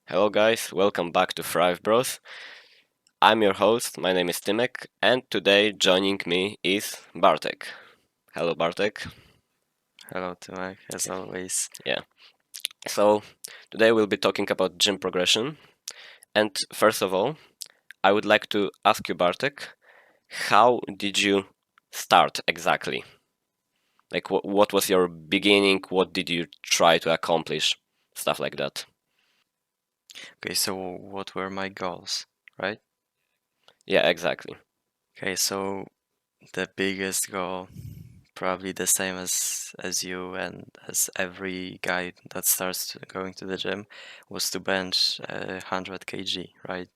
Hello guys, welcome back to ThriveBros. I'm your host, my name is Timek, and today joining me is Bartek. Hello Bartek. Hello, Tomek, as always. Yeah. So today we'll be talking about gym progression. And first of all, I would like to ask you Bartek, how did you start exactly? Like what was your beginning? What did you try to accomplish? Stuff like that. Okay, so what were my goals, right? Yeah, exactly. Okay, so the biggest goal, probably the same as you and as every guy that starts going to the gym, was to bench 100 kg, right?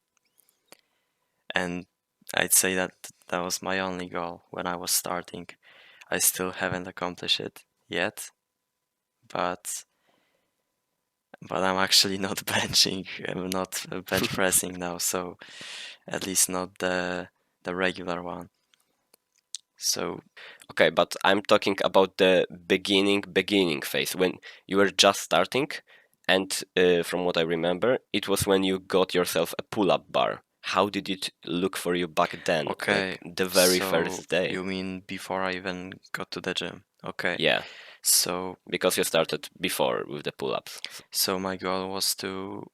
And I'd say that that was my only goal when I was starting. I still haven't accomplished it yet, but I'm actually not benching. I'm not bench pressing now, so at least not the regular one. So Okay, but I'm talking about the beginning phase when you were just starting, and from what I remember, it was when you got yourself a pull-up bar. How did it look for you back then? okay, Like the very so first day? you mean before I even got to the gym? Okay, Yeah, so because you started before with the pull-ups. my goal was to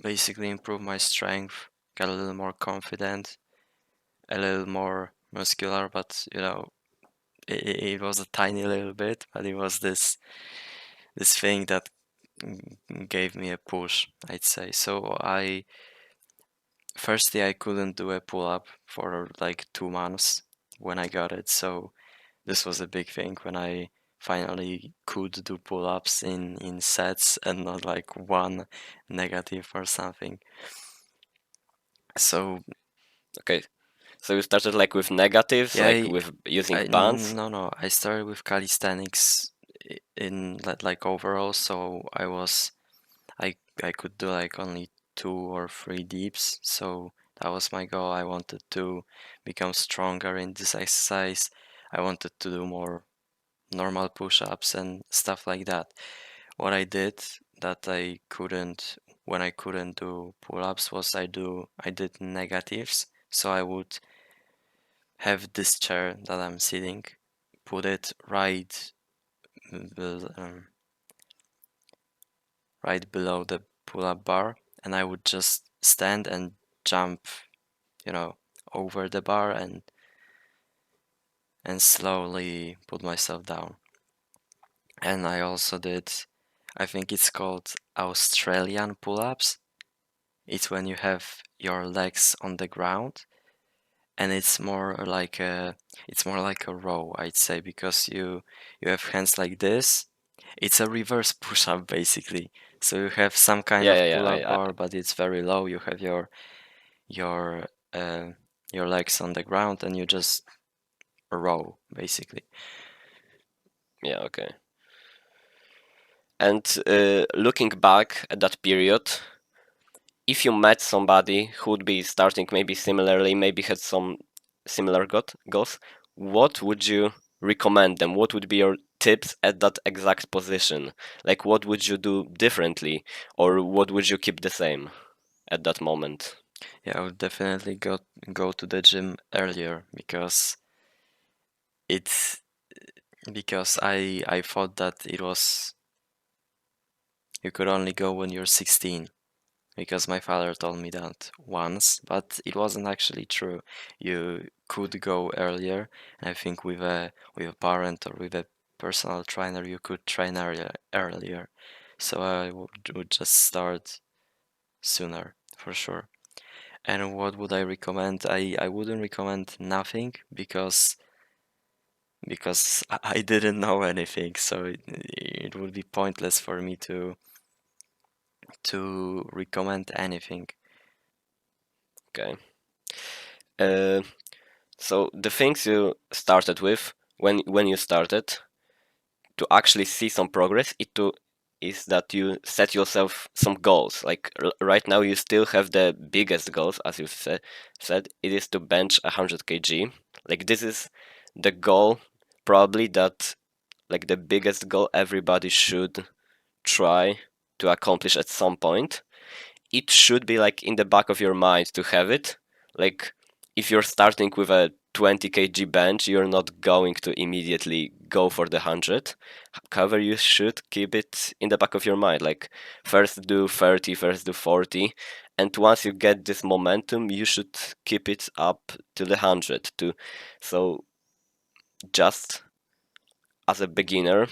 basically improve my strength, get a little more confident, a little more muscular, but it was a tiny little bit, but it was this thing that gave me a push, I'd say. So firstly I couldn't do a pull up for like 2 months when I got it. So this was a big thing when I finally could do pull ups in sets and not like one negative or something. So Okay, so you started like with negatives, yeah, like with using bands. no, I started with calisthenics in like overall. So I I could do like only 2 or 3 deeps. So that was my goal. I wanted to become stronger in this exercise. I wanted to do more normal push-ups and stuff like that. What I did that I couldn't when I couldn't do pull-ups was I did negatives. So I would have this chair that I'm sitting, put it bel- um, right below the pull-up bar, and I would just stand and jump, you know, over the bar and slowly put myself down. And I also did, I think it's called Australian pull-ups. It's when you have your legs on the ground and it's more like a row, I'd say, because you have hands like this. It's a reverse push-up basically. So you have some kind Yeah, of yeah, yeah. pull-up bar, but it's very low. You have your uh, your legs on the ground and you just row basically. Yeah, okay. And looking back at that period, if you met somebody who would be starting maybe similarly, maybe had some similar goals, what would you recommend them? What would be your tips at that exact position? Like, what would you do differently, or what would you keep the same at that moment? Yeah, I would definitely go to the gym earlier it's because I thought that it was you could only go when you're 16 because my father told me that once, but it wasn't actually true. You could go earlier. I think with a parent or with a personal trainer, you could train earlier. So I would just start sooner for sure. And what would I recommend? I wouldn't recommend nothing because I didn't know anything, so it would be pointless for me to recommend anything. Okay. Uh, so the things you started with when you started to actually see some progress, is that you set yourself some goals. Like right now, you still have the biggest goals, as you said. It is to bench 100 kg. Like this is the goal, probably that like the biggest goal everybody should try to accomplish at some point. it should be like in the back of your mind to have it. Like if you're starting with a 20 kg bench, you're not going to immediately go for the 100. However, you should keep it in the back of your mind. Like first do 30, first do 40, and once you get this momentum, you should keep it up to the 100 too. So just as a beginner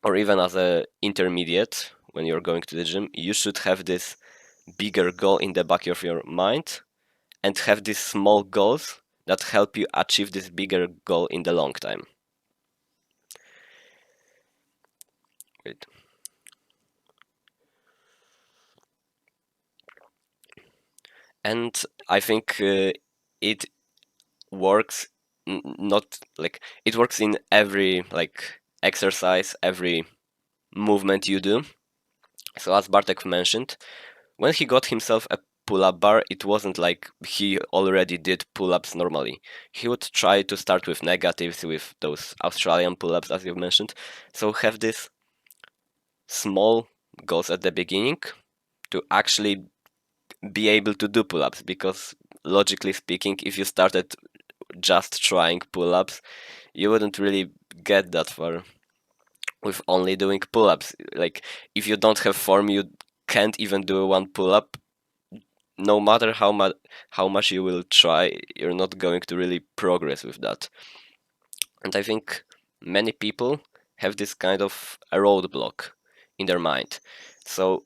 or even as a intermediate when you're going to the gym, you should have this bigger goal in the back of your mind and have these small goals that help you achieve this bigger goal in the long time. Wait. And I think it works not like it works in every like exercise, every movement you do. So as Bartek mentioned, when he got himself a pull-up bar, it wasn't like he already did pull-ups normally. He would try to start with negatives, with those Australian pull-ups, as you mentioned. So have this small goals at the beginning to actually be able to do pull-ups, because logically speaking, if you started just trying pull-ups, you wouldn't really get that far with only doing pull-ups. Like if you don't have form, you can't even do one pull-up. No matter how much you will try, you're not going to really progress with that. And I think many people have this kind of a roadblock in their mind. So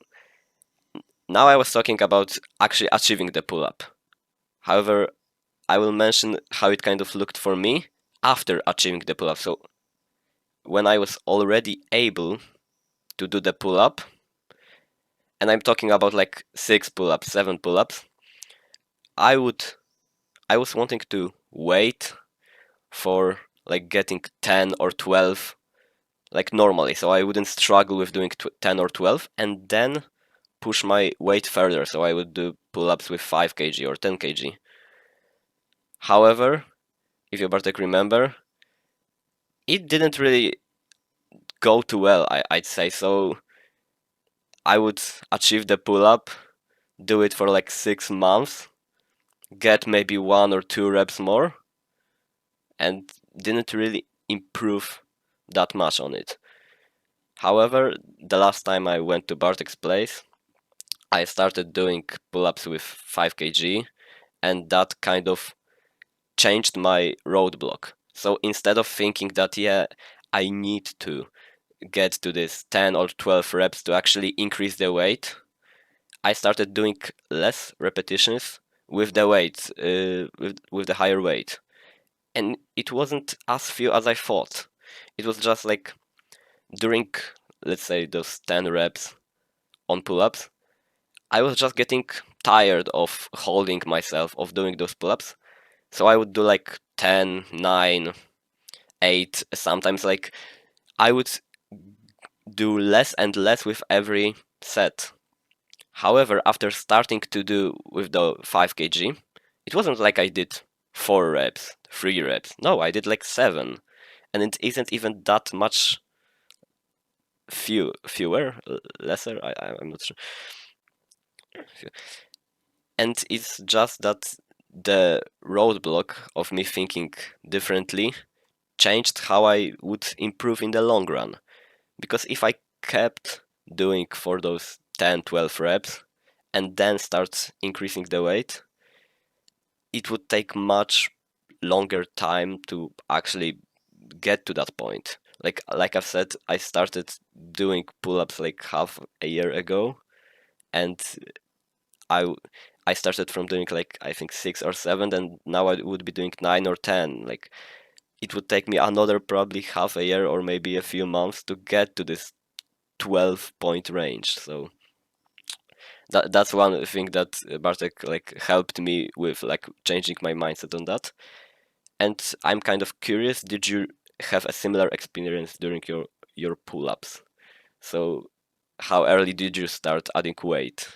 now I was talking about actually achieving the pull-up. However, I will mention how it kind of looked for me after achieving the pull-up. So when I was already able to do the pull-up, and I'm talking about like 6 pull-ups, 7 pull-ups, I would I was wanting to wait for like getting 10 or 12 like normally, so I wouldn't struggle with doing 10 or 12, and then push my weight further, so I would do pull-ups with 5 kg or 10 kg. However, if you Bartek remember, it didn't really go too well, I'd say. So I would achieve the pull-up, do it for like 6 months, get maybe 1 or 2 reps more, and didn't really improve that much on it. However, the last time I went to Bartek's place, I started doing pull-ups with 5 kg, and that kind of changed my roadblock. So instead of thinking that, yeah, I need to get to this 10 or 12 reps to actually increase the weight, I started doing less repetitions with the weight, with the higher weight. And it wasn't as few as I thought. It was just like during, let's say, those 10 reps on pull-ups, I was just getting tired of holding myself, of doing those pull-ups. So I would do like 10, 9, 8, sometimes like I would do less and less with every set. However, after starting to do with the 5 kg, it wasn't like I did 4 reps, 3 reps. No, I did like 7. And it isn't even that much fewer, lesser, I'm not sure. And it's just that the roadblock of me thinking differently changed how I would improve in the long run. Because if I kept doing for those 10, 12 reps and then start increasing the weight, it would take much longer time to actually get to that point. Like I've said, I started doing pull-ups like half a year ago, and I I started from doing like I think 6 or 7, and now I would be doing 9 or 10. Like it would take me another probably half a year or maybe a few months to get to this 12-point range. So that's one thing that Bartek like helped me with, like changing my mindset on that. And I'm kind of curious, did you have a similar experience during your pull-ups? So how early did you start adding weight?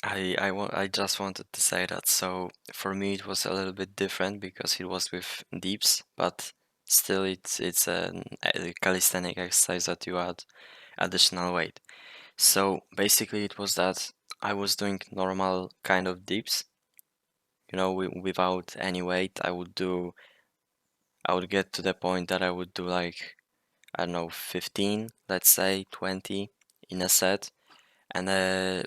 I just wanted to say that. So for me, it was a little bit different because it was with dips, but still, it's a calisthenic exercise that you add additional weight. So basically, it was that I was doing normal kind of dips, without any weight. I would get to the point that I would do like, I don't know, 15, let's say 20 in a set. And a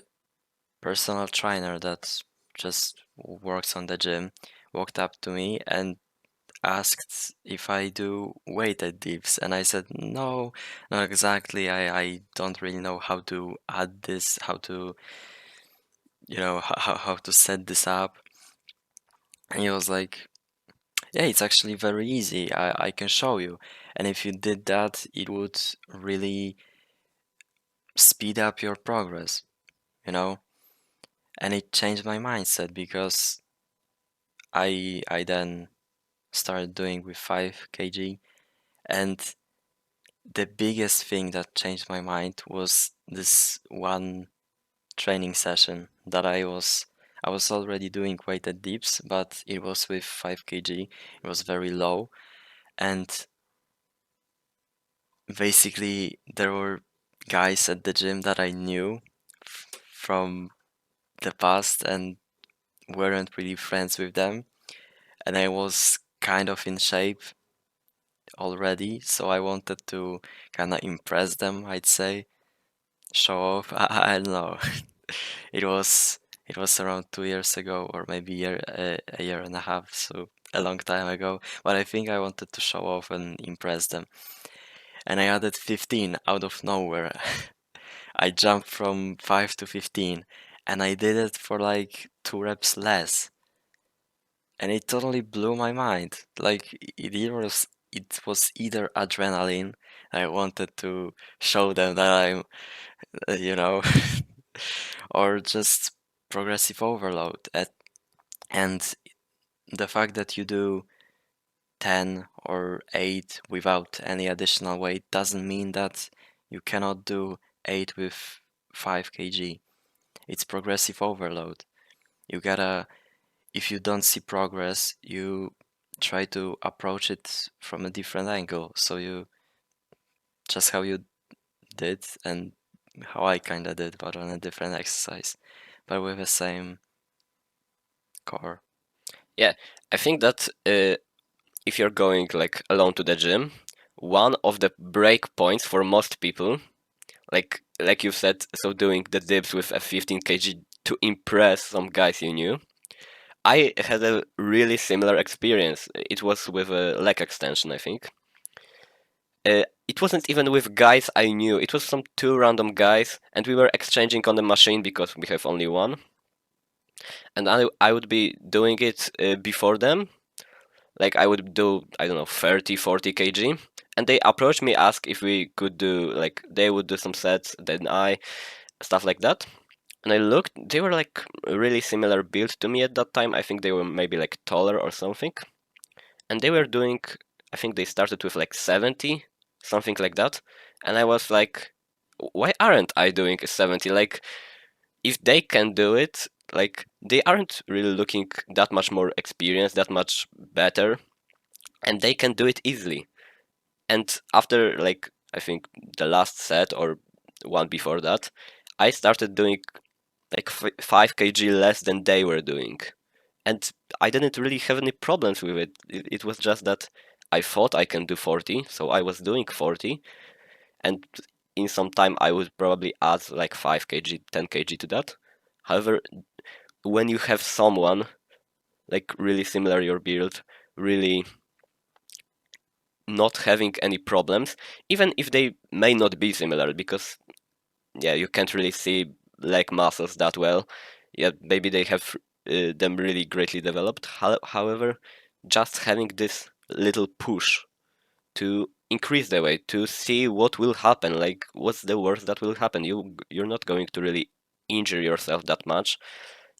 personal trainer that just works on the gym walked up to me and asked if I do weighted dips, and I said no, not exactly. I don't really know how to add this, how to how to set this up. And he was like, yeah, it's actually very easy. I can show you. And if you did that, it would really speed up your progress, you know? And it changed my mindset because I then started doing with 5 kg. And the biggest thing that changed my mind was this one training session that I was already doing weighted dips, but it was with 5 kg. It was very low, and basically there were guys at the gym that I knew from the past and weren't really friends with them, and I was kind of in shape already, so I wanted to kind of impress them, I'd say, show off. I don't know. It was around 2 years ago, or maybe a year and a half, so a long time ago. But I think I wanted to show off and impress them, and I added 15 out of nowhere. I jumped from 5 to 15, and I did it for like 2 reps less, and it totally blew my mind. Like it was either adrenaline. I wanted to show them that I'm, you know, or just progressive overload. And the fact that you do 10 or 8 without any additional weight doesn't mean that you cannot do 8 with 5 kg. It's progressive overload. You gotta, if you don't see progress, you try to approach it from a different angle. So you, just how you did and how I kinda did, but on a different exercise, but with the same core. Yeah, I think that if you're going like alone to the gym, one of the break points for most people, like you said, so doing the dips with a 15 kg to impress some guys you knew. I had a really similar experience. It was with a leg extension, I think. It wasn't even with guys I knew. It was some two random guys, and we were exchanging on the machine because we have only one. And I would be doing it before them. Like I would do, I don't know, 30, 40 kg. And they approached me, asked if we could do, like, they would do some sets, then stuff like that. And I looked, they were like really similar build to me at that time. I think they were maybe like taller or something. And they were doing, I think they started with like 70, something like that. And I was like, why aren't I doing a 70? Like, if they can do it, like, they aren't really looking that much more experienced, that much better, and they can do it easily. And after, like, I think the last set or one before that, I started doing like 5 kg less than they were doing. And I didn't really have any problems with it. It was just that I thought I can do 40, so I was doing 40, and in some time I would probably add like 5 kg, 10 kg to that. However, when you have someone like really similar your build, really not having any problems, even if they may not be similar, because yeah, you can't really see leg muscles that well. Yeah, maybe they have them really greatly developed. However, just having this little push to increase the weight, to see what will happen, like what's the worst that will happen. You're not going to really injure yourself that much.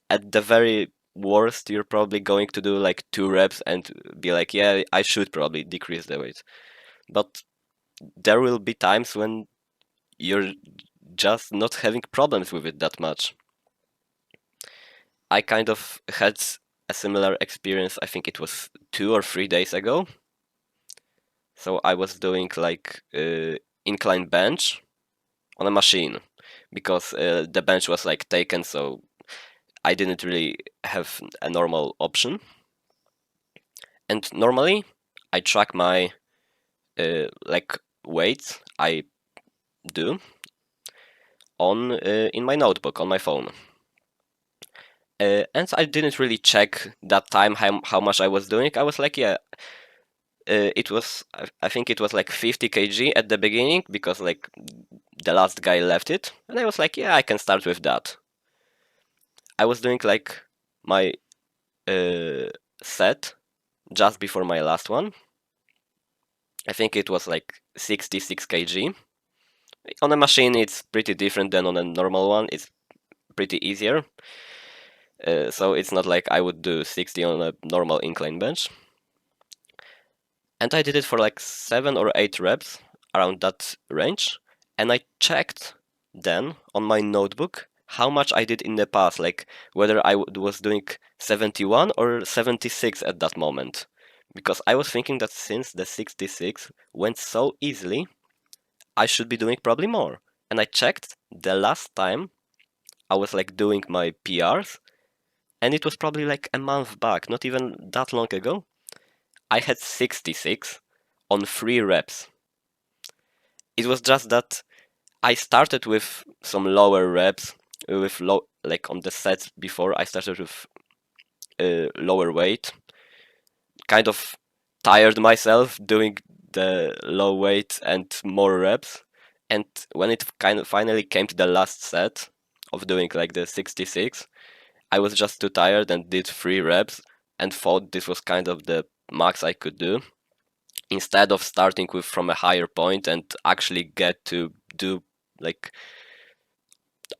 At the very worst, you're probably going to do like 2 reps and be like, yeah, I should probably decrease the weight. But there will be times when you're just not having problems with it that much. I kind of had a similar experience, I think it was 2 or 3 days ago. So I was doing like incline bench on a machine, because the bench was like taken, so I didn't really have a normal option. And normally I track my like weights I do on in my notebook on my phone. And I didn't really check that time how much I was doing. I was like, yeah, it was I think it was like 50 kg at the beginning because like the last guy left it, and I was like, yeah, I can start with that. I was doing like my uh, set just before my last one. I think it was like 66 kg. On a machine, it's pretty different than on a normal one. It's pretty easier. So it's not like I would do 60 on a normal incline bench. And I did it for like 7 or 8 reps around that range. And I checked then on my notebook how much I did in the past, like whether I was doing 71 or 76 at that moment. Because I was thinking that since the 66 went so easily, I should be doing probably more. And I checked the last time I was like doing my PRs, and it was probably like a month back, not even that long ago. I had 66 on 3 reps. It was just that I started with some lower reps, with low, like on the sets before, I started with lower weight. Kind of tired myself doing the low weight and more reps. And when it kind of finally came to the last set of doing like the 66, I was just too tired and did 3 reps and thought this was kind of the max I could do, instead of starting with from a higher point and actually get to do like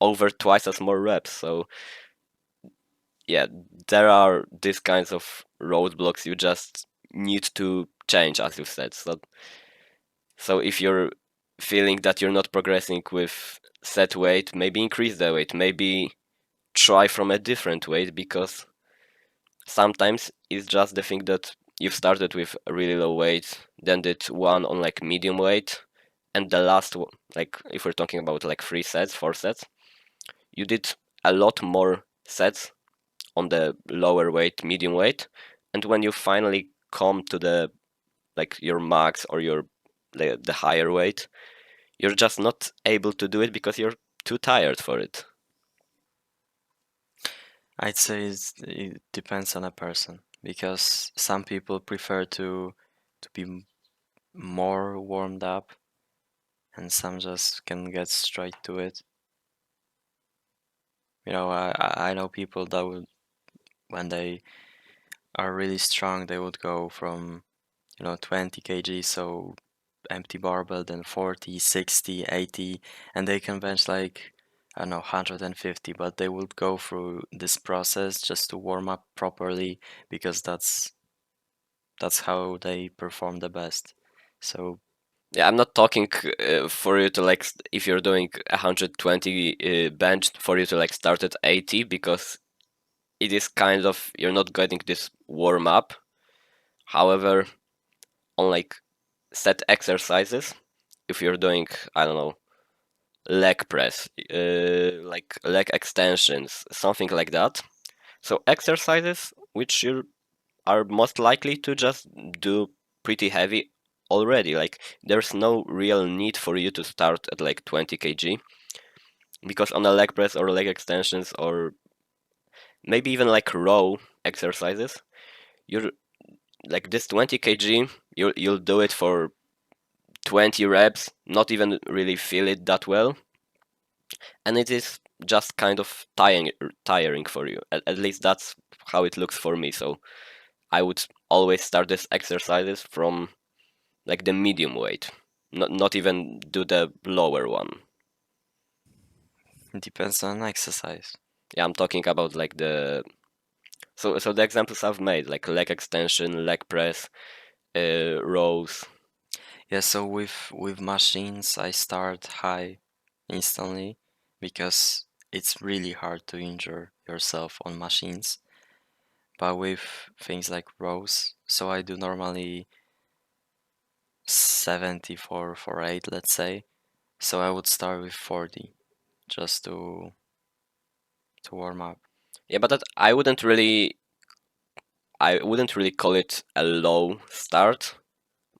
over twice as more reps. So yeah, there are these kinds of roadblocks you just need to change, as you said. So if you're feeling that you're not progressing with set weight, maybe increase the weight, maybe try from a different weight, because sometimes it's just the thing that you've started with a really low weight, then did one on like medium weight, and the last like if we're talking about like 3 sets, 4 sets, you did a lot more sets on the lower weight, medium weight, and when you finally come to the like your max or your the higher weight, you're just not able to do it because you're too tired for it. I'd say it depends on a person because some people prefer to be more warmed up, and some just can get straight to it. You know, I know people that would, when they are really strong, they would go from, 20 kg, so empty barbell, then 40, 60, 80, and they can bench like, I don't know, 150, but they would go through this process just to warm up properly because that's how they perform the best. So Yeah, I'm not talking for you to like if you're doing 120 bench for you to like start at 80, because it is kind of you're not getting this warm up. However, on like set exercises, if you're doing, I don't know, leg press, like leg extensions, something like that. So exercises which you are most likely to just do pretty heavy already. Like there's no real need for you to start at like 20 kg, because on a leg press or leg extensions or maybe even like row exercises, you're like this 20 kg, you'll do it for 20 reps, not even really feel it that well, and it is just kind of tiring for you. At least that's how it looks for me. So I would always start these exercises from like the medium weight, not even do the lower one. it depends on exercise. Yeah, I'm talking about like the so the examples I've made, like leg extension, leg press, rows. Yeah, so with machines, I start high instantly because it's really hard to injure yourself on machines. But with things like rows, so I do normally 70 for 8, let's say. So I would start with 40 just to warm up. Yeah, but I wouldn't really call it a low start,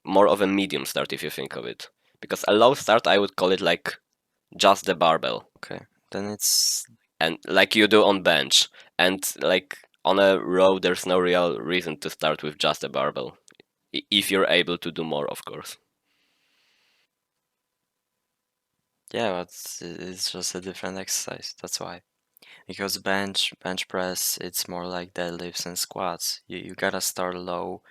more of a medium start if you think of it. Because a low start, I would call it like just the barbell, Okay, then it's and like you do on bench, and like on a row, there's no real reason to start with just a barbell, if you're able to do more, of course. yeah, but it's just a different exercise. That's why. Because bench press, it's more like deadlifts and squats. You gotta start low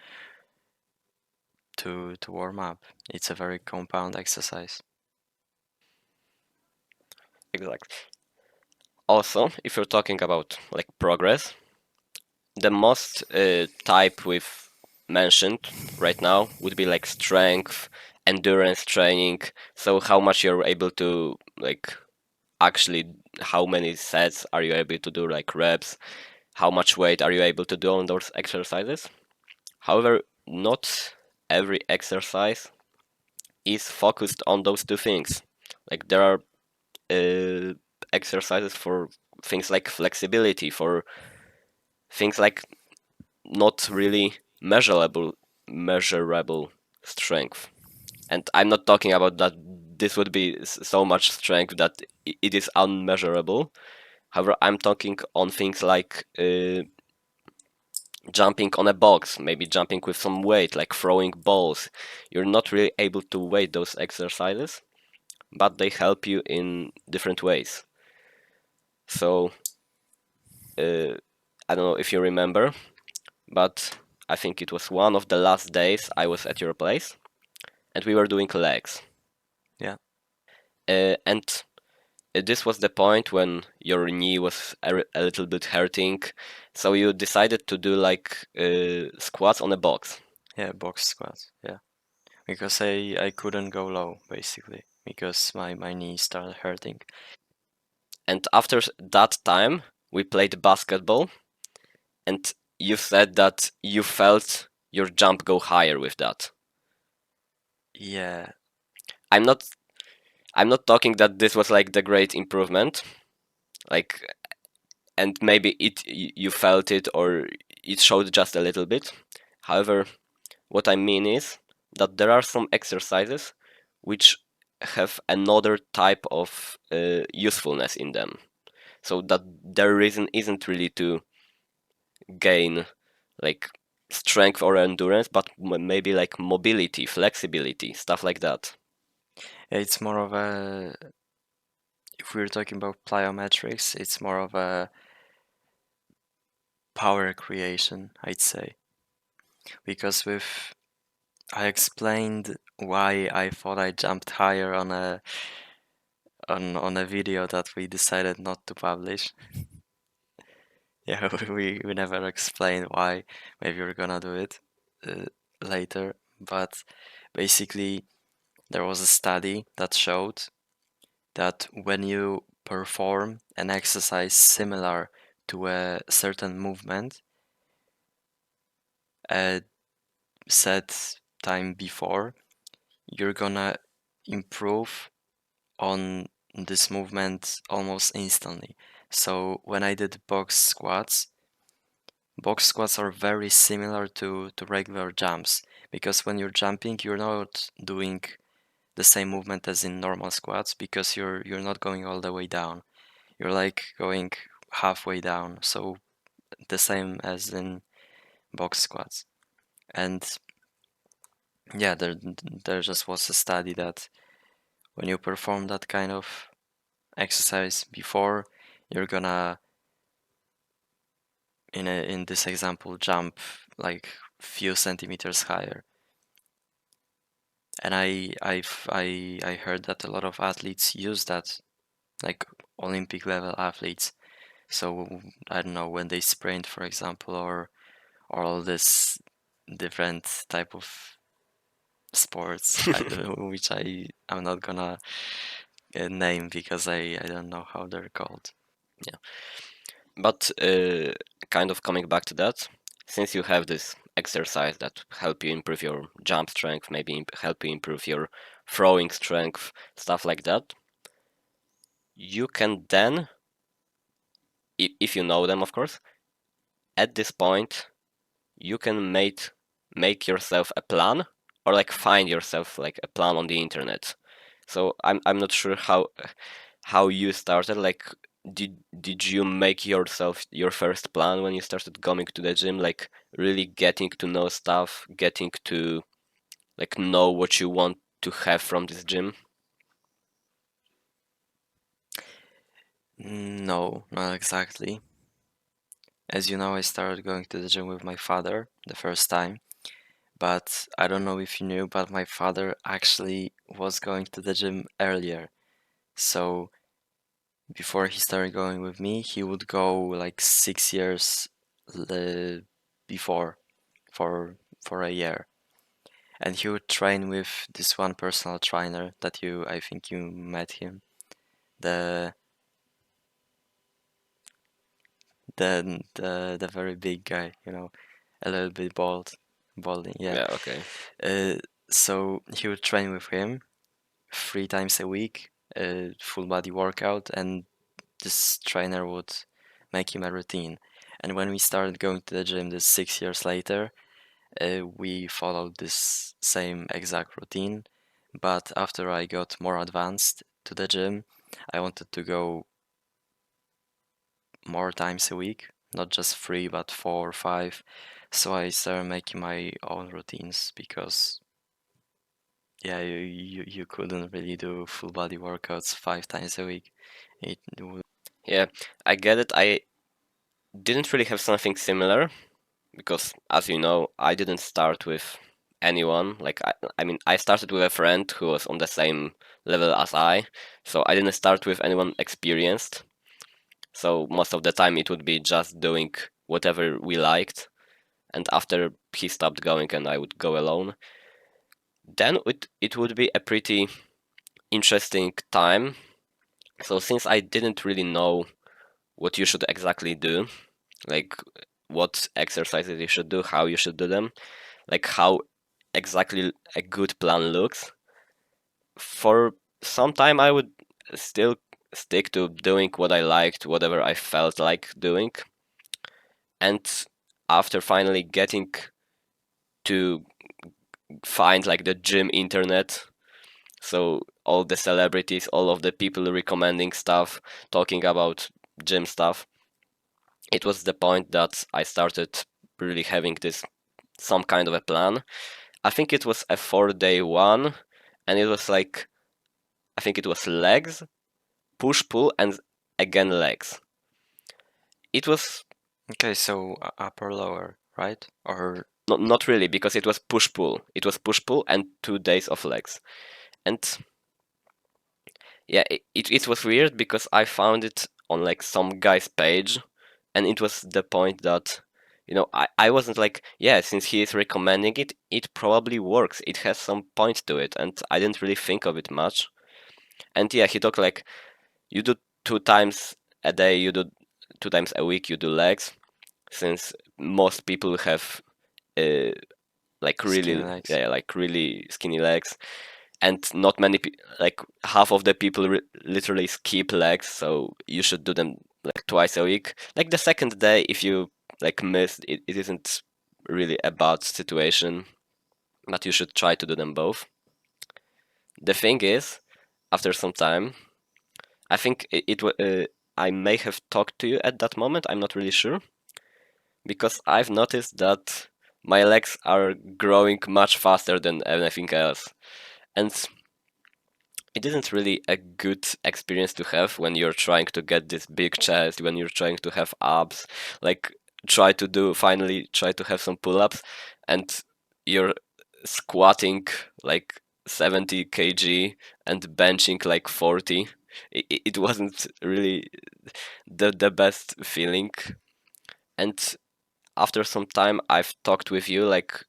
to warm up. It's a very compound exercise. Exactly. Also, if you're talking about like progress, the most type we've mentioned right now would be like strength, endurance training. So how much you're able to like actually, how many sets are you able to do, like reps, how much weight are you able to do on those exercises. However, not every exercise is focused on those two things. Like there are uh, exercises for things like flexibility, for things like not really measurable strength. And I'm not talking about that this would be so much strength that it is unmeasurable. However, I'm talking on things like jumping on a box, maybe jumping with some weight, like throwing balls. You're not really able to weight those exercises, but they help you in different ways. So, I don't know if you remember, but I think it was one of the last days I was at your place, and we were doing legs. Yeah. And this was the point when your knee was a little bit hurting, so you decided to do like squats on a box. Yeah, box squats. Yeah. Because I couldn't go low basically because my knee started hurting. And after that time, we played basketball, and you said that you felt your jump go higher with that. Yeah. I'm not I'm not talking that this was like the great improvement, like, and maybe you felt it or it showed just a little bit. However, what I mean is that there are some exercises which have another type of usefulness in them. So that their reason isn't really to gain like strength or endurance, but maybe like mobility, flexibility, stuff like that. It's more of a, if we're talking about plyometrics, it's more of a power creation, I'd say. Because with I explained why I thought I jumped higher on a video that we decided not to publish. Yeah, we never explained why. Maybe we're gonna do it uh, later. But basically, there was a study that showed that when you perform an exercise similar to a certain movement a set time before, you're gonna improve on this movement almost instantly. So when I did box squats are very similar to regular jumps because when you're jumping, you're not doing the same movement as in normal squats because you're not going all the way down. You're like going halfway down. So the same as in box squats. And yeah, there just was a study that when you perform that kind of exercise before, you're gonna in this example jump like few centimeters higher. And I heard that a lot of athletes use that, like Olympic level athletes. So I don't know when they sprint, for example, or all this different type of sports, I don't know, which I'm not gonna name because I don't know how they're called. Yeah, but kind of coming back to that, since you have this exercise that help you improve your jump strength, maybe help you improve your throwing strength, stuff like that, you can then, if you know them, of course, at this point, you can make yourself a plan, or like find yourself like a plan on the internet. So I'm not sure how you started. Like, did you make yourself your first plan when you started going to the gym? Like, really getting to know stuff, getting to like know what you want to have from this gym? No, not exactly. As you know, I started going to the gym with my father the first time, but I don't know if you knew, but my father actually was going to the gym earlier. So before he started going with me, he would go like 6 years before for a year. And he would train with this one personal trainer that I think you met him. The the very big guy, a little bit balding, yeah. Yeah, okay. Uh, so he would train with him 3 times a week, full body workout, and this trainer would make him a routine. And when we started going to the gym this 6 years later, we followed this same exact routine. But after I got more advanced to the gym, I wanted to go more times a week, not just 3, but 4 or 5. So I started making my own routines because, yeah, you couldn't really do full body workouts 5 times a week. It would. Yeah, I get it. I didn't really have something similar because, as you know, I didn't start with anyone. Like, I mean, I started with a friend who was on the same level as I, so I didn't start with anyone experienced. So most of the time it would be just doing whatever we liked, and after he stopped going and I would go alone, then it would be a pretty interesting time. So since I didn't really know what you should exactly do, like what exercises you should do, how you should do them, like how exactly a good plan looks, for some time I would still stick to doing what I liked, whatever I felt like doing. And after finally getting to find like the gym internet, so all the celebrities, all of the people recommending stuff, talking about gym stuff, it was the point that I started really having this some kind of a plan. I think it was a 4 day one, and it was like, I think it was legs, push pull, and again legs. It was Okay, so upper lower, right? Or not really, because it was push pull. It was push pull and 2 days of legs. And yeah, it was weird because I found it on like some guy's page, and it was the point that, I wasn't like, yeah, since he is recommending it, it probably works. It has some point to it, and I didn't really think of it much. And yeah, he talked like, you do 2 times a day, you do 2 times a week, you do legs, since most people have uh, like skinny really, legs? yeah, like really skinny legs, and not many like half of the people literally skip legs, so you should do them like twice a week. Like the second day, if you like missed it, it isn't really a bad situation, but you should try to do them both. The thing is, after some time, I think I may have talked to you at that moment, I'm not really sure, because I've noticed that my legs are growing much faster than anything else. And it isn't really a good experience to have when you're trying to get this big chest, when you're trying to have abs, like try to have some pull-ups, and you're squatting like 70 kg and benching like 40. It wasn't really the best feeling. And after some time, I've talked with you like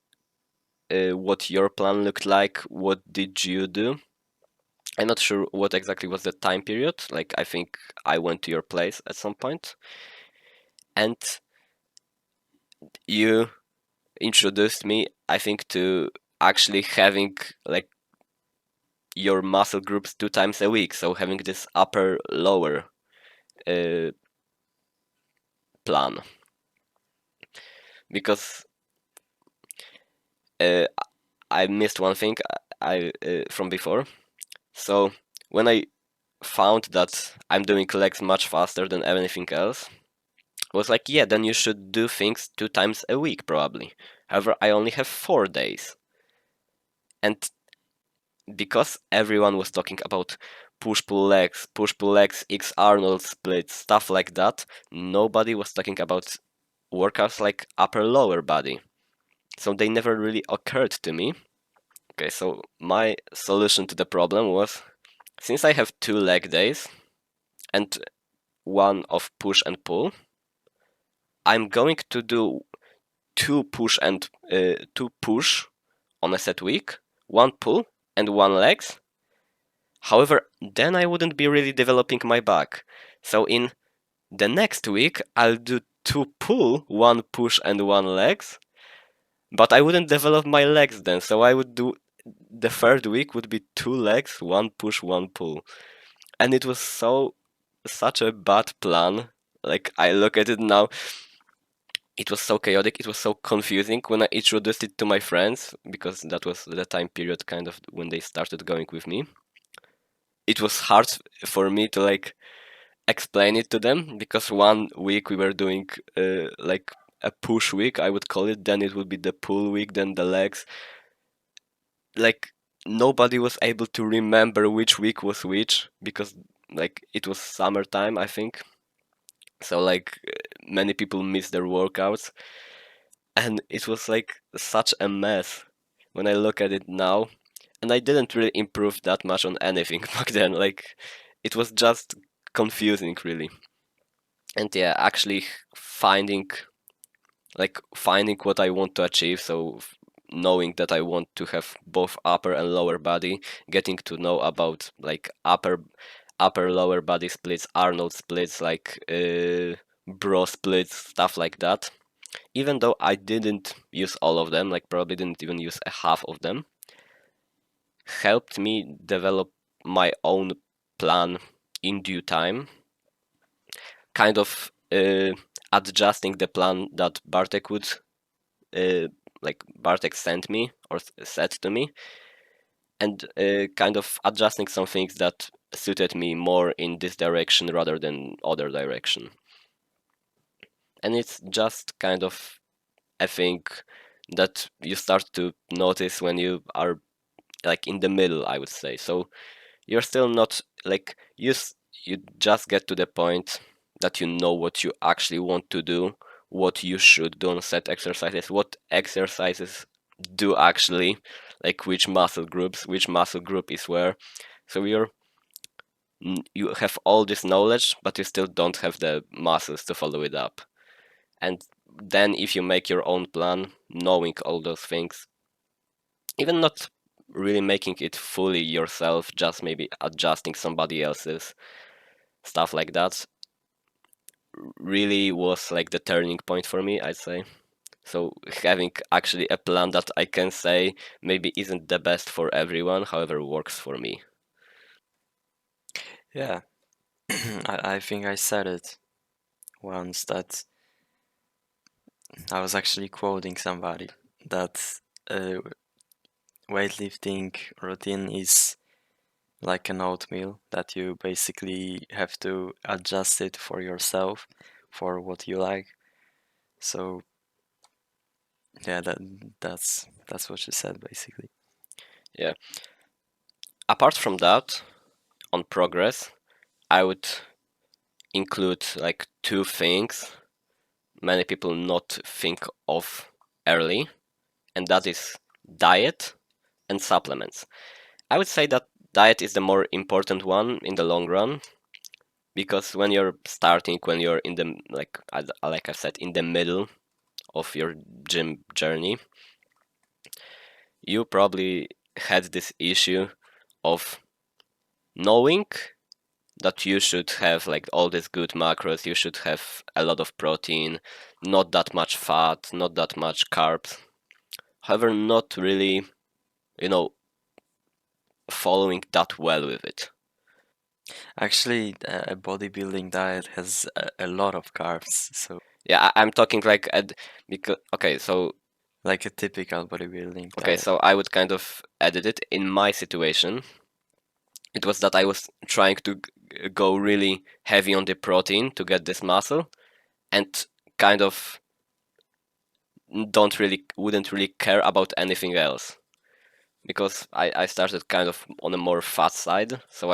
what your plan looked like, what did you do. I'm not sure what exactly was the time period. Like, I think I went to your place at some point, and you introduced me, I think, to actually having like your muscle groups 2 times a week. So having this upper lower uh, plan, because uh, I missed one thing I from before. So when I found that I'm doing legs much faster than anything else, I was like, yeah, then you should do things 2 times a week probably. However, I only have 4 days, and because everyone was talking about push pull legs, X Arnold splits, stuff like that, nobody was talking about workouts like upper lower body. So they never really occurred to me. Okay, so my solution to the problem was, since I have 2 leg days and one of push and pull, I'm going to do two push on a set week, one pull and one legs. However, then I wouldn't be really developing my back. So in the next week, I'll do two pull, one push and one legs, but I wouldn't develop my legs then. So I would do the third week would be 2 legs, one push, one pull. And it was such a bad plan. Like I look at it now, it was so chaotic, it was so confusing when I introduced it to my friends, because that was the time period kind of when they started going with me. It was hard for me to like explain it to them, because one week we were doing like a push week, I would call it, then it would be the pull week, then the legs. Like nobody was able to remember which week was which, because like it was summertime, I think. So like many people missed their workouts, and it was like such a mess when I look at it now. And I didn't really improve that much on anything back then. Like it was just confusing, really. And yeah, actually finding what I want to achieve. So knowing that I want to have both upper and lower body, getting to know about like upper lower body splits, Arnold splits, like bro splits, stuff like that. Even though I didn't use all of them, like probably didn't even use a half of them, helped me develop my own plan in due time, kind of adjusting the plan that Bartek would like Bartek sent me or said to me, and kind of adjusting some things that suited me more in this direction rather than other direction. And it's just kind of a thing that you start to notice when you are like in the middle, I would say. So you're still not like you just get to the point that you know what you actually want to do, what you should do on set exercises, what exercises do actually, like which muscle groups, which muscle group is where. So you have all this knowledge, but you still don't have the muscles to follow it up. And then if you make your own plan, knowing all those things, even not really making it fully yourself, just maybe adjusting somebody else's, stuff like that, really was like the turning point for me, I'd say. So having actually a plan that I can say maybe isn't the best for everyone, however works for me. Yeah, I think I said it once that I was actually quoting somebody that uh, weightlifting routine is like an oatmeal that you basically have to adjust it for yourself for what you like. So yeah, that's what she said basically. Yeah. Apart from that, on progress, I would include like two things many people not think of early, and that is diet and supplements. I would say that diet is the more important one in the long run, because when you're starting, when you're in the like I said, in the middle of your gym journey, you probably had this issue of knowing that you should have like all these good macros, you should have a lot of protein, not that much fat, not that much carbs. However, not really, you know, following that well with it. Actually, a bodybuilding diet has a lot of carbs, so Yeah, I'm talking like at because like a typical bodybuilding okay, diet. so I would kind of edit it in my situation. It was that I was trying to go really heavy on the protein to get this muscle, and kind of wouldn't really care about anything else because I started kind of on a more fat side. So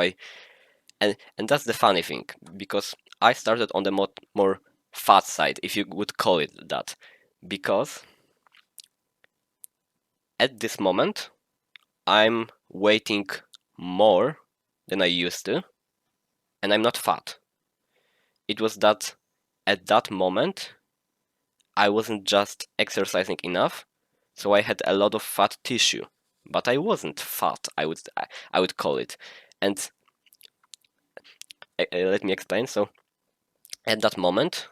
and that's the funny thing because I started on the more fat side, if you would call it that, because at this moment I'm weighting more than I used to, and I'm not fat. It was that at that moment I wasn't just exercising enough, so I had a lot of fat tissue, but I wasn't fat. I would call it, and let me explain. So at that moment,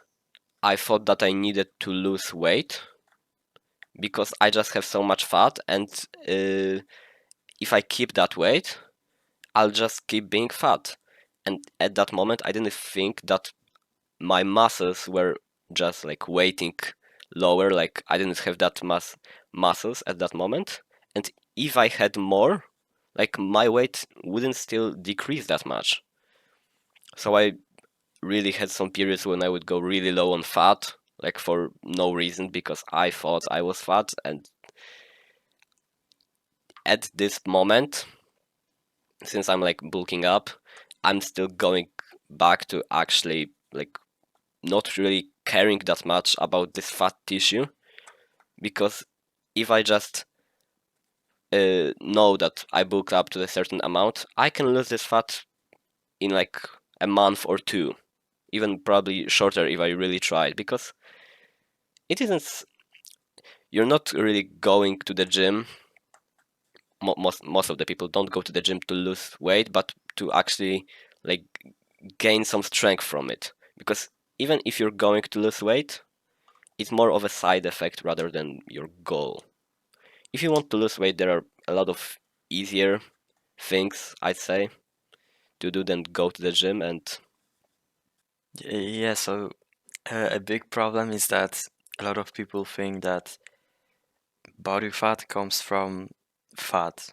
I thought that I needed to lose weight because I just have so much fat, and if I keep that weight, I'll just keep being fat. And at that moment, I didn't think that my muscles were just like waiting lower, like I didn't have that muscles at that moment, and if I had more, like my weight wouldn't still decrease that much. So I really had some periods when I would go really low on fat, like for no reason because I thought I was fat. And at this moment, since I'm like bulking up, I'm still going back to actually like not really caring that much about this fat tissue, because if I just know that I bulked up to a certain amount, I can lose this fat in like a month or two, even probably shorter if I really try, because it isn't. You're not really going to the gym. Most of the people don't go to the gym to lose weight, but to actually like gain some strength from it. Because even if you're going to lose weight, it's more of a side effect rather than your goal. If you want to lose weight, there are a lot of easier things, I'd say, to do than go to the gym. And Yeah, so a big problem is that a lot of people think that body fat comes fat,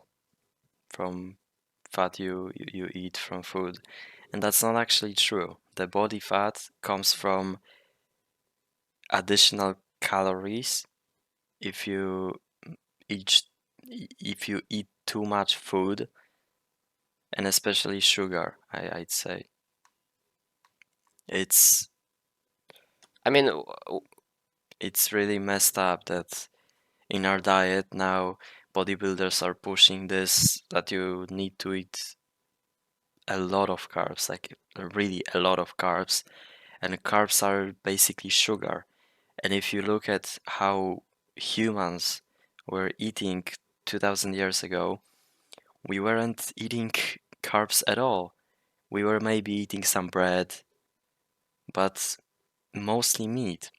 from fat you eat from food. And that's not actually true. The body fat comes from additional calories if you eat if you eat too much food, and especially sugar, I'd say. It's I mean, it's really messed up that in our diet now bodybuilders are pushing this that you need to eat a lot of carbs, like really a lot of carbs, and carbs are basically sugar. And if you look at how humans were eating 2000 years ago, we weren't eating carbs at all. We were maybe eating some bread, but mostly meat.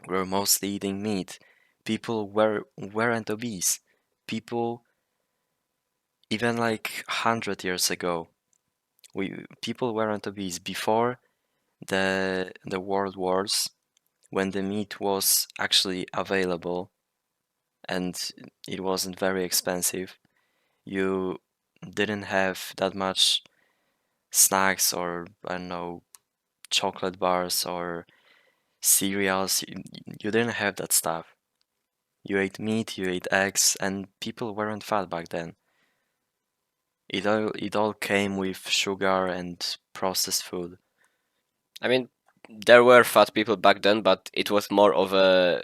We were mostly eating meat. People weren't obese. People even like 100 years ago, we people weren't obese before the world wars, when the meat was actually available and it wasn't very expensive. You didn't have that much snacks, or I don't know, chocolate bars or cereals. You didn't have that stuff. You ate meat, you ate eggs, and people weren't fat back then. It all came with sugar and processed food. I mean, there were fat people back then, but it was more of a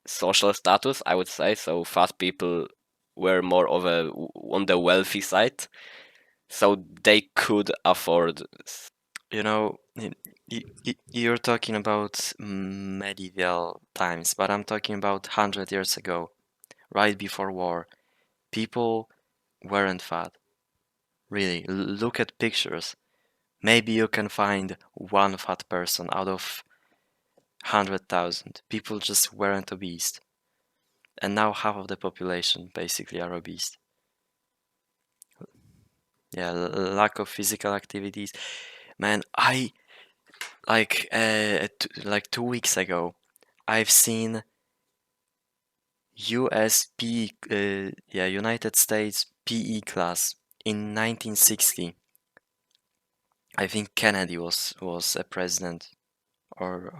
social status, I would say. So fat people were more of a on the wealthy side, so they could afford. You know, you're talking about medieval times, but I'm talking about 100 years ago, right before war. People weren't fat. Really, look at pictures. Maybe you can find one fat person out of 100,000. People just weren't obese. And now half of the population basically are obese. yeah, lack of physical activities. Man, I like 2 weeks ago, I've seen USP, yeah, United States PE class in 1960. I think Kennedy was a president, or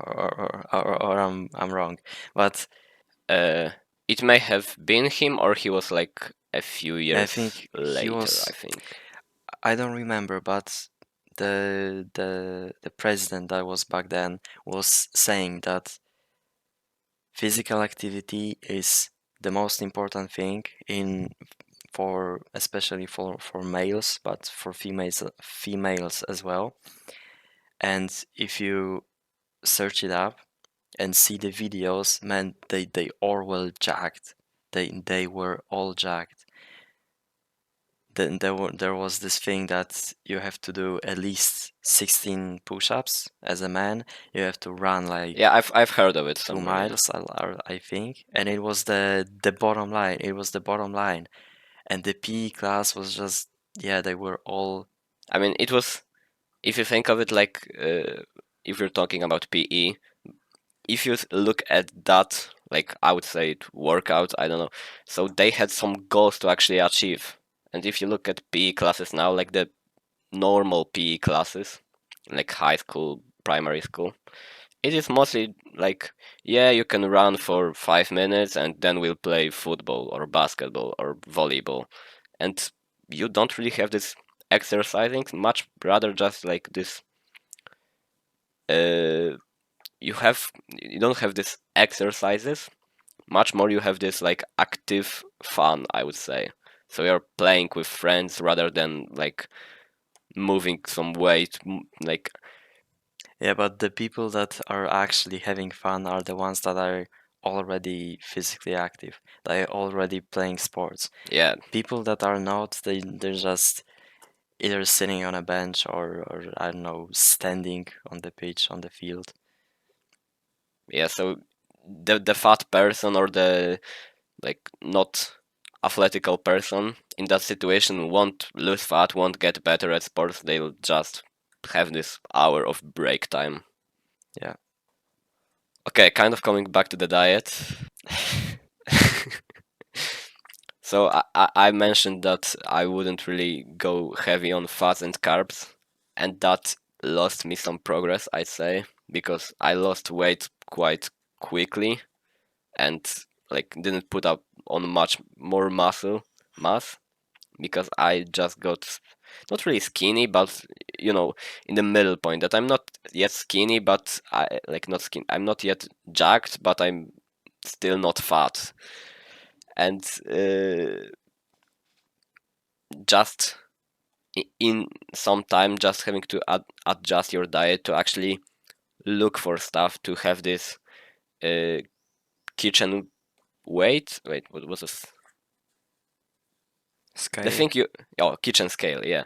I'm wrong, but Uh, it may have been him, or he was like a few I years think he later, I was. think. I don't remember, but the president that was back then was saying that physical activity is the most important thing in for especially for males, but for females as well. And if you search it up and see the videos, man, they all were jacked. They were all jacked. Then there was this thing that you have to do at least 16 push-ups as a man. You have to run Yeah, like I've heard of it two somewhere. Yeah. miles, I think, and it was the bottom line. It was the bottom line, and the PE class was just, yeah, they were all. I mean, it was, if you think of it like, if you're talking about PE, if you look at that, like I would say it workout, I don't know. So they had some goals to actually achieve. And if you look at PE classes now, like the normal PE classes, like high school, primary school, it is mostly like, yeah, you can run for 5 minutes and then we'll play football or basketball or volleyball. And you don't really have this exercising, much rather just like this, uh, you don't have this exercises, much more you have this like active fun, I would say. So you're playing with friends rather than like moving some weight, like, Yeah, but the people that are actually having fun are the ones that are already physically active. They're already playing sports. yeah. People that are not, they're just either sitting on a bench or I don't know, standing on the pitch on the field. Yeah, so the fat person or the like not athletical person in that situation won't lose fat, won't get better at sports. They'll just have this hour of break time. Yeah. Okay, kind of coming back to the diet. So I mentioned that I wouldn't really go heavy on fats and carbs, and that lost me some progress, I'd say, because I lost weight quite quickly and like didn't put up on much more mass because I just got not really skinny, but you know, in the middle point that I'm not yet skinny, but I like not skinny. I'm not yet jacked, but I'm still not fat, and just in some time, just having to adjust your diet to actually look for stuff to have this uh, kitchen weight. Wait, what was this? The Scale. thing you, oh, kitchen scale, yeah.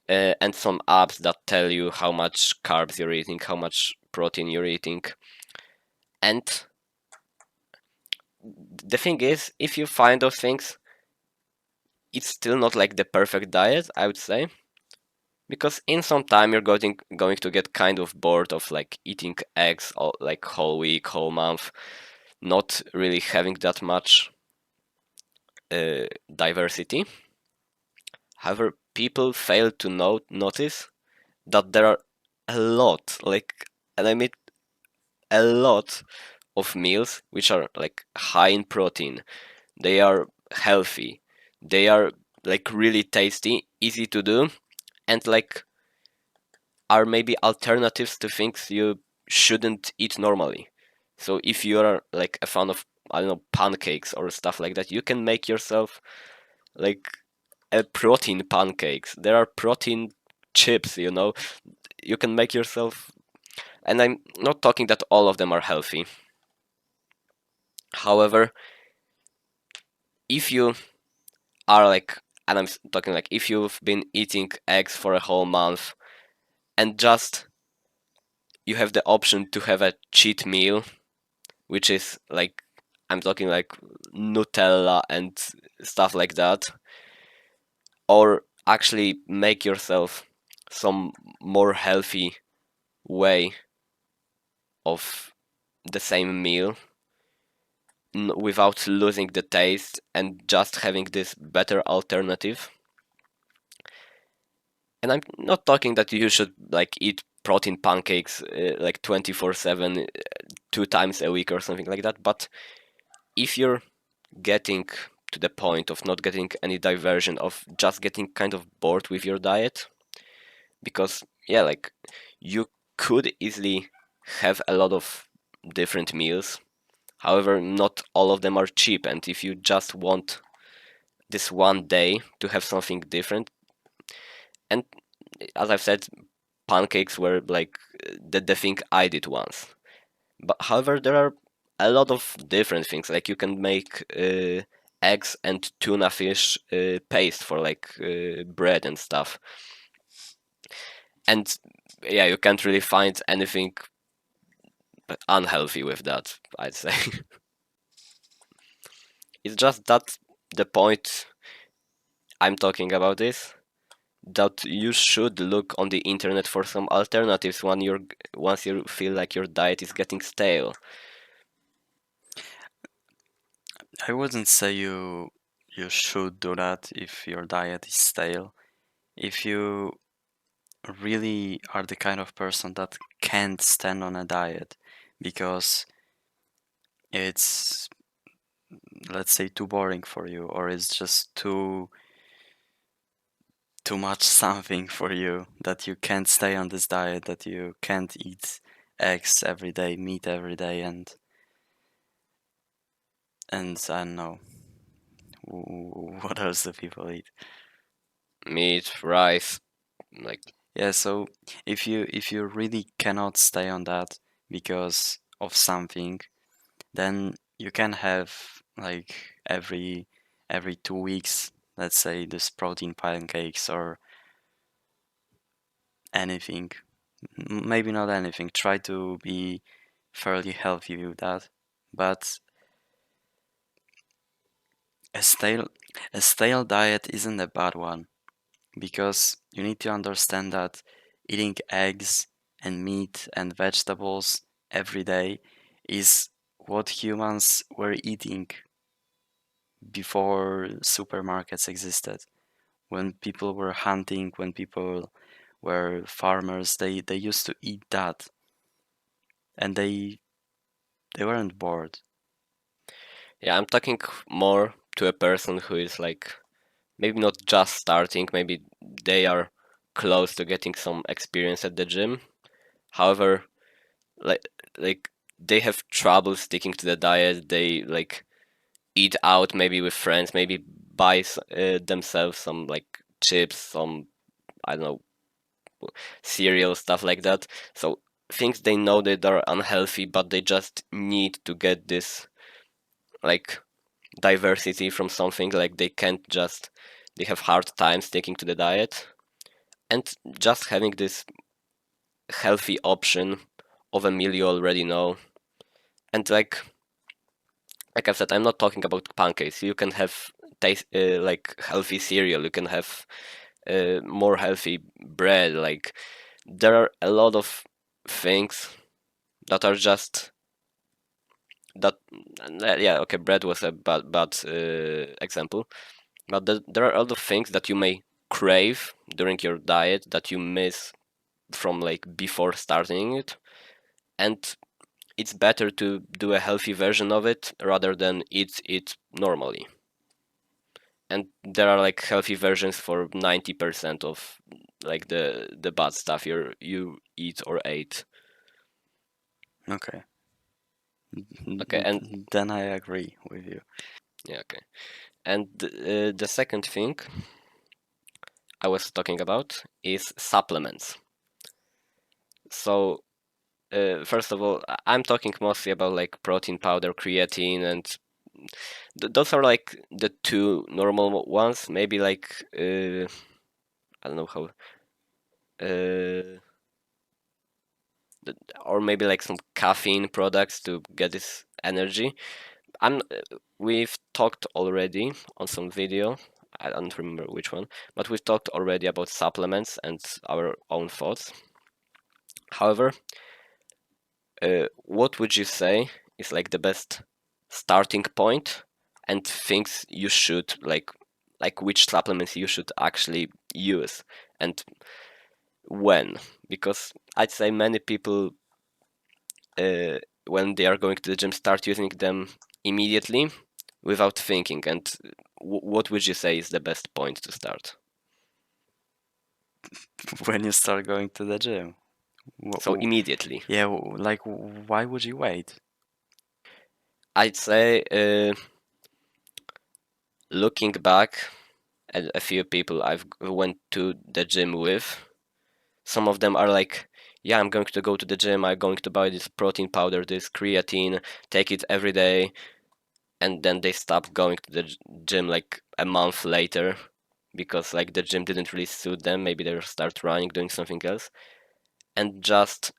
And some apps that tell you how much carbs you're eating, how much protein you're eating. And the thing is, if you find those things, it's still not like the perfect diet, I would say, because in some time you're going to get kind of bored of like eating eggs all, like whole week, whole month, not really having that much diversity. However, people fail to notice that there are a lot, like, and I mean a lot of meals which are like high in protein. They are healthy. They are like really tasty, easy to do, and like are maybe alternatives to things you shouldn't eat normally. So if you are like a fan of, I don't know, pancakes or stuff like that, you can make yourself like a protein pancakes. There are protein chips, you know. You can make yourself, and I'm not talking that all of them are healthy. However, if you are like, and I'm talking like if you've been eating eggs for a whole month and just you have the option to have a cheat meal, which is like, I'm talking like Nutella and stuff like that, or actually make yourself some more healthy way of the same meal without losing the taste and just having this better alternative. And I'm not talking that you should like eat protein pancakes like 24/7 2 times a week or something like that, but if you're getting to the point of not getting any diversion, of just getting kind of bored with your diet, because yeah, like you could easily have a lot of different meals. However, not all of them are cheap, and if you just want this one day to have something different, and as I've said, pancakes were like the thing I did once. But however, there are a lot of different things. Like you can make eggs and tuna fish paste for like bread and stuff. And yeah, you can't really find anything unhealthy with that, I'd say. It's just that the point I'm talking about is that you should look on the internet for some alternatives when once you feel like your diet is getting stale. I wouldn't say you should do that if your diet is stale. If you really are the kind of person that can't stand on a diet because it's, let's say, too boring for you, or it's just too much something for you, that you can't stay on this diet, that you can't eat eggs every day, meat every day, and I don't know what else do people eat. Meat, rice, like Yeah, so if you really cannot stay on that because of something, then you can have like every 2 weeks, let's say, this protein pancakes or anything. Maybe not anything. Try to be fairly healthy with that. But a stale a stale diet isn't a bad one, because you need to understand that eating eggs and meat and vegetables every day is what humans were eating before supermarkets existed. When people were hunting, when people were farmers, they used to eat that, and they weren't bored. yeah, I'm talking more to a person who is like maybe not just starting, maybe they are close to getting some experience at the gym. However, like like they have trouble sticking to the diet. They like eat out maybe with friends, maybe buy themselves some like chips, some I don't know cereal stuff like that. So things they know that are unhealthy, but they just need to get this like diversity from something. Like they can't just they have hard time sticking to the diet, and just having this healthy option of a meal you already know. And like I've said, I'm not talking about pancakes. You can have taste like healthy cereal. You can have more healthy bread. Like there are a lot of things that are just that. Yeah, okay, bread was a bad example, but there are a lot of things that you may crave during your diet that you miss from like before starting it, and it's better to do a healthy version of it rather than eat it normally. And there are like healthy versions for 90% of like the bad stuff you eat or ate. Okay. Okay, and Then I agree with you. yeah, okay. And the second thing I was talking about is supplements. So first of all, I'm talking mostly about like protein powder, creatine, and those are like the two normal ones. Maybe like I don't know how, uh, or maybe like some caffeine products to get this energy. I'm we've talked already on some video I don't remember which one, but we've talked already about supplements and our own thoughts. However, what would you say is like the best starting point and things you should like which supplements you should actually use and when? Because I'd say many people uh, when they are going to the gym start using them immediately without thinking. And what would you say is the best point to start? When you start going to the gym. So immediately, Yeah, like why would you wait? I'd say looking back at a few people I've went to the gym with, some of them are like, yeah, I'm going to go to the gym, I'm going to buy this protein powder, this creatine, take it every day, and then they stop going to the gym like a month later because like the gym didn't really suit them. Maybe they start running, doing something else, and just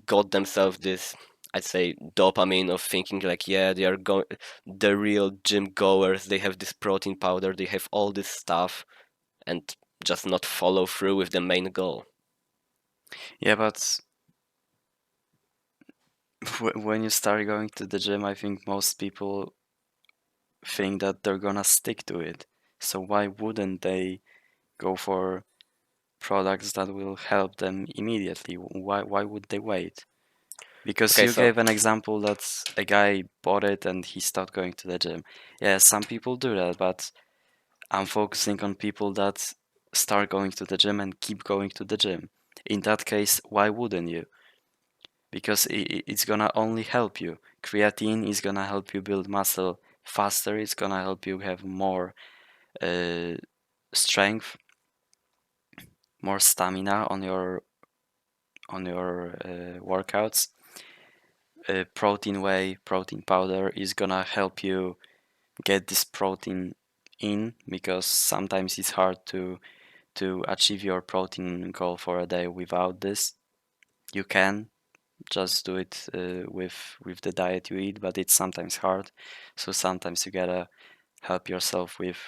got themselves this, I'd say, dopamine of thinking like, yeah, they are going, the real gym goers. They have this protein powder, they have all this stuff, and just not follow through with the main goal. Yeah, but when you start going to the gym, I think most people think that they're gonna stick to it. So why wouldn't they go for products that will help them immediately? Why would they wait? Because Okay, you so gave an example that a guy bought it and he stopped going to the gym. Yeah, some people do that, but I'm focusing on people that start going to the gym and keep going to the gym. In that case, why wouldn't you? Because it's gonna only help you. Creatine is gonna help you build muscle faster. It's gonna help you have more uh, strength, more stamina on your workouts. Protein whey, protein powder is gonna help you get this protein in because sometimes it's hard to achieve your protein goal for a day without this. You can just do it with the diet you eat, but it's sometimes hard. So sometimes you gotta help yourself with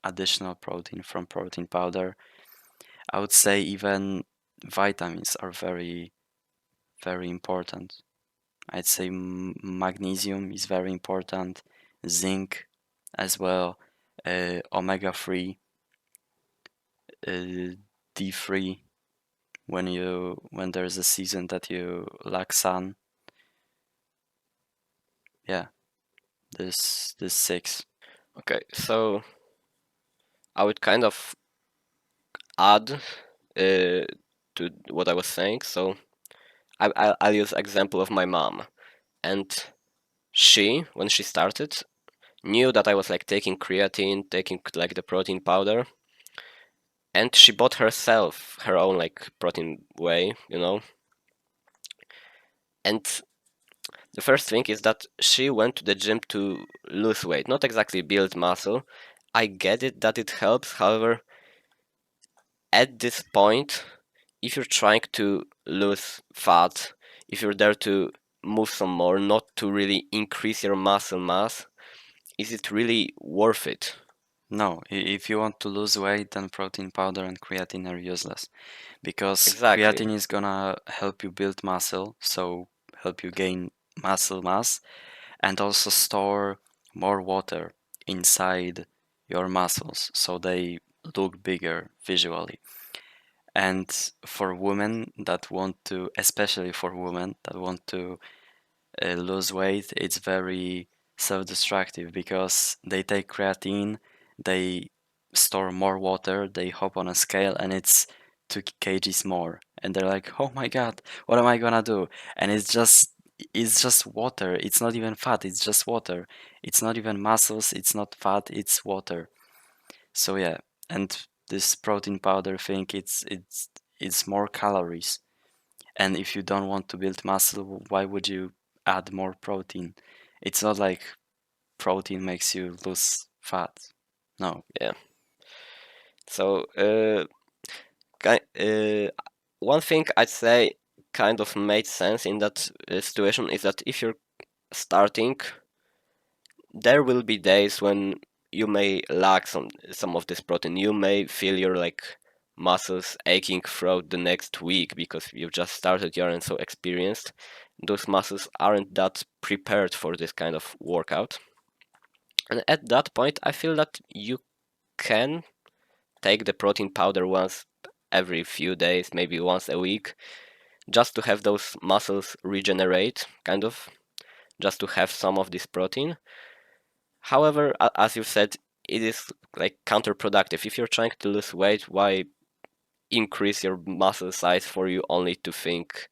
additional protein from protein powder. I would say even vitamins are very, very important. I'd say magnesium is very important, zinc as well, omega 3, D3 when there's a season that you lack sun. Yeah, this six. okay, so I would kind of add to what I was saying. So I'll use example of my mom, and she, when she started, knew that I was like taking creatine, taking like the protein powder, and she bought herself her own like protein whey, you know. And the first thing is that she went to the gym to lose weight, not exactly build muscle. I get it that it helps, however, at this point, if you're trying to lose fat, if you're there to move some more, not to really increase your muscle mass, is it really worth it? No, if you want to lose weight, then protein powder and creatine are useless because Exactly. creatine is gonna help you build muscle, so help you gain muscle mass and also store more water inside your muscles so they look bigger visually. And for women that want to, especially for women that want to lose weight, it's very self-destructive because they take creatine, they store more water, they hop on a scale, and it's 2 kgs more, and they're like, "Oh my God, what am I gonna do?" And it's just water. It's not even fat. It's just water. It's not even muscles. It's not fat. It's water. So yeah, and this protein powder thing, it's more calories. And if you don't want to build muscle, why would you add more protein? It's not like protein makes you lose fat. No. Yeah. So, one thing I'd say kind of made sense in that situation is that if you're starting, there will be days when you may lack some of this protein. You may feel your like muscles aching throughout the next week because you've just started, you aren't so experienced. Those muscles aren't that prepared for this kind of workout. And at that point, I feel that you can take the protein powder once every few days, maybe once a week, just to have those muscles regenerate, kind of, just to have some of this protein. However, as you said, it is like counterproductive. If you're trying to lose weight, why increase your muscle size for you only to think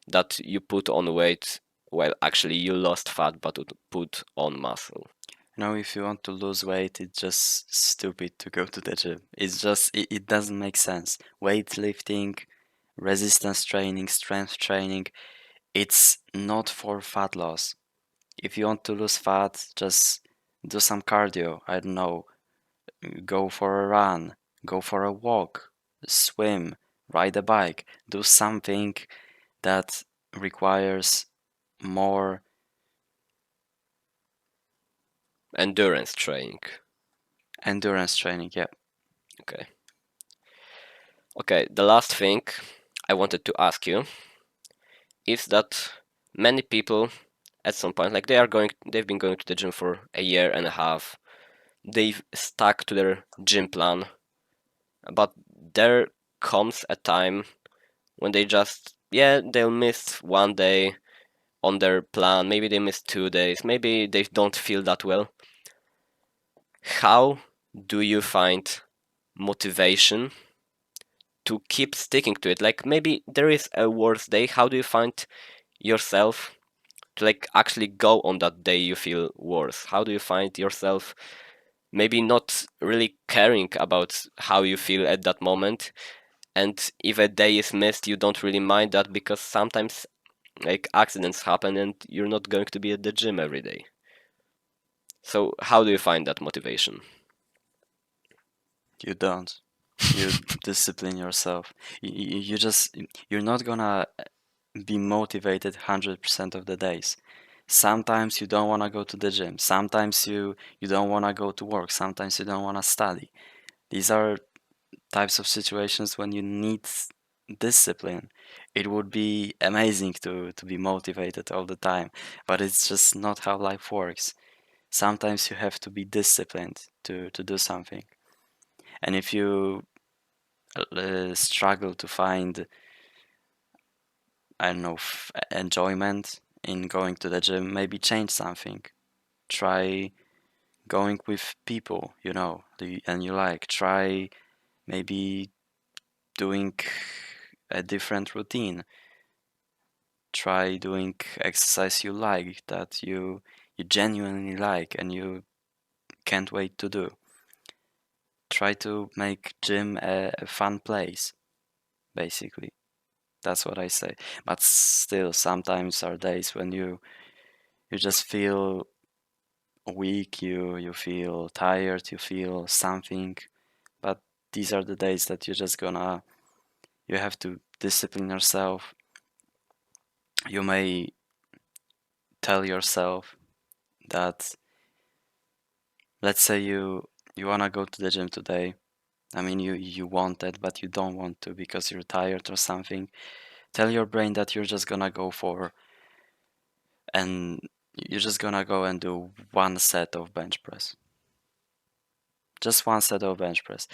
that you put on weight while actually you lost fat but would put on muscle? You know, if you want to lose weight, it's just stupid to go to the gym. It's just, it doesn't make sense. Weightlifting, resistance training, strength training, it's not for fat loss. If you want to lose fat, just do some cardio. I don't know, go for a run, go for a walk, swim, ride a bike, do something that requires more Endurance training. endurance training. Yeah. Okay. Okay, the last thing I wanted to ask you is that many people at some point, like they've been going to the gym for a year and a half, they've stuck to their gym plan, but there comes a time when they just, yeah, they'll miss one day on their plan, maybe they miss 2 days, maybe they don't feel that well. How do you find motivation to keep sticking to it? Like maybe there is a worse day. How do you find yourself to like actually go on that day you feel worse? How do you find yourself maybe not really caring about how you feel at that moment? And if a day is missed, you don't really mind that because sometimes like accidents happen and you're not going to be at the gym every day. So how do you find that motivation? You don't. You discipline yourself. You just, you're not gonna be motivated 100% of the days. Sometimes you don't want to go to the gym. Sometimes you don't want to go to work. Sometimes you don't want to study. These are types of situations when you need discipline. It would be amazing to be motivated all the time, but it's just not how life works. Sometimes you have to be disciplined to do something. And if you struggle to find, I don't know, enjoyment in going to the gym, maybe change something. Try going with people, you know, and you like. Try maybe doing a different routine. Try doing exercise you like, that you genuinely like and you can't wait to do. Try to make gym a fun place, basically. That's what I say. But still, sometimes are days when you just feel weak, you feel tired, you feel something. But these are the days that you're just gonna, you have to discipline yourself. You may tell yourself that, let's say you wanna go to the gym today. I mean, you want it, but you don't want to because you're tired or something. Tell your brain that you're just gonna go for, and you're just gonna go and do one set of bench press. Just one set of bench press.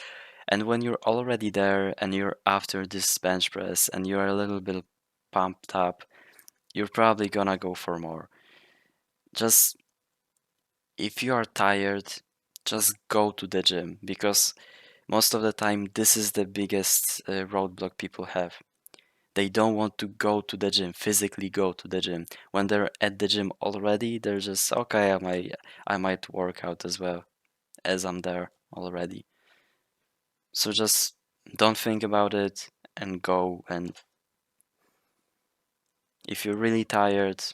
And when you're already there and you're after this bench press and you're a little bit pumped up, you're probably gonna go for more. Just if you are tired, just go to the gym because most of the time this is the biggest roadblock people have. They don't want to go to the gym, physically go to the gym. When they're at the gym already, they're just okay, I might work out as well as I'm there already. So just don't think about it and go. And if you're really tired,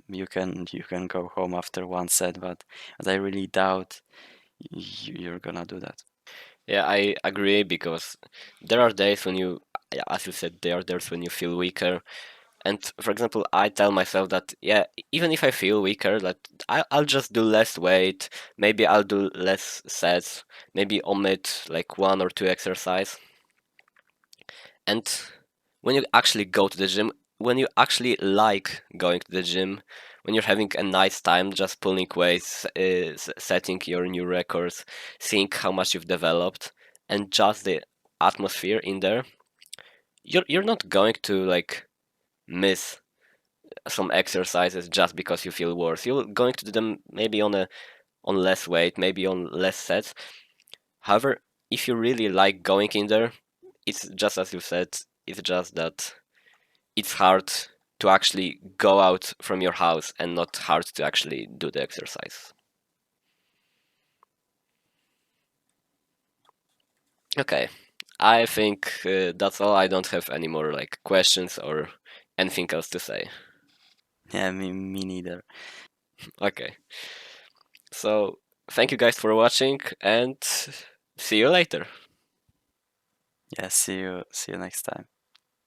you can go home after one set, but I really doubt you're gonna do that. Yeah, I agree because there are days when you, yeah, as you said, there are days when you feel weaker. And for example, I tell myself that yeah, even if I feel weaker, that I'll just do less weight. Maybe I'll do less sets. Maybe omit like one or two exercise. And when you actually go to the gym, when you actually like going to the gym, when you're having a nice time just pulling weights, setting your new records, seeing how much you've developed, and just the atmosphere in there, you're not going to like miss some exercises just because you feel worse. You're going to do them maybe on less weight, maybe on less sets. However, if you really like going in there, it's just as you said, it's just that it's hard to actually go out from your house and not hard to actually do the exercise. Okay, I think that's all. I don't have any more like questions or anything else to say. Yeah, me neither. Okay, so thank you guys for watching and see you later. Yeah, see you next time.